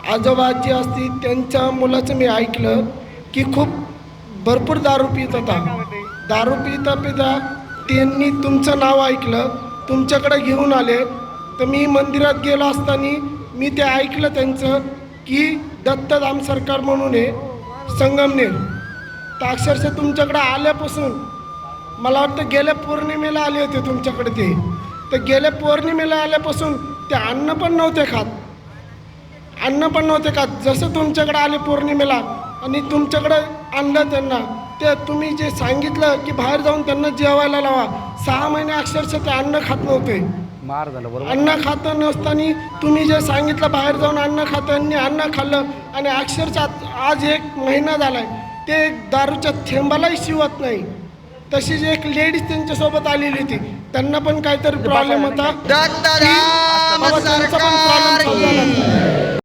आजोबा आजी असतील त्यांच्या मुलाचं मी ऐकलं की खूप भरपूर दारू पित होता. दारू पिता पिता त्यांनी तुमचं नाव ऐकलं, तुमच्याकडे घेऊन आले. तर मी मंदिरात गेलो असताना मी ते ऐकलं त्यांचं की दत्तधाम सरकार म्हणून आहे संगमनेर. तर अक्षरशः तुमच्याकडे आल्यापासून मला वाटतं गेल्या पौर्णिमेला आले होते तुमच्याकडे ते. तर गेल्या पौर्णिमेला आल्यापासून ते अन्न पण नव्हते खात. जसं तुमच्याकडे आले पौर्णिमेला आणि तुमच्याकडं आणलं त्यांना, ते तुम्ही जे सांगितलं की बाहेर जाऊन त्यांना जेवायला लावा, 6 महिने अक्षरशः ते अन्न खात नव्हते. मार झालं बरोबर. अन्न खात नसताना तुम्ही जे सांगितलं बाहेर जाऊन अन्न खात, त्यांनी अन्न खाल्लं आणि अक्षरशः आज 1 महिना झालाय ते दारूच्या थेंबालाही शिवत नाही. तशीच एक लेडीज त्यांच्यासोबत आलेली होती, त्यांना पण काहीतरी प्रॉब्लेम होता. दत्तधाम बाबा त्यांचा पण प्रॉब्लेम सरकार सॉल्व्ह झाला.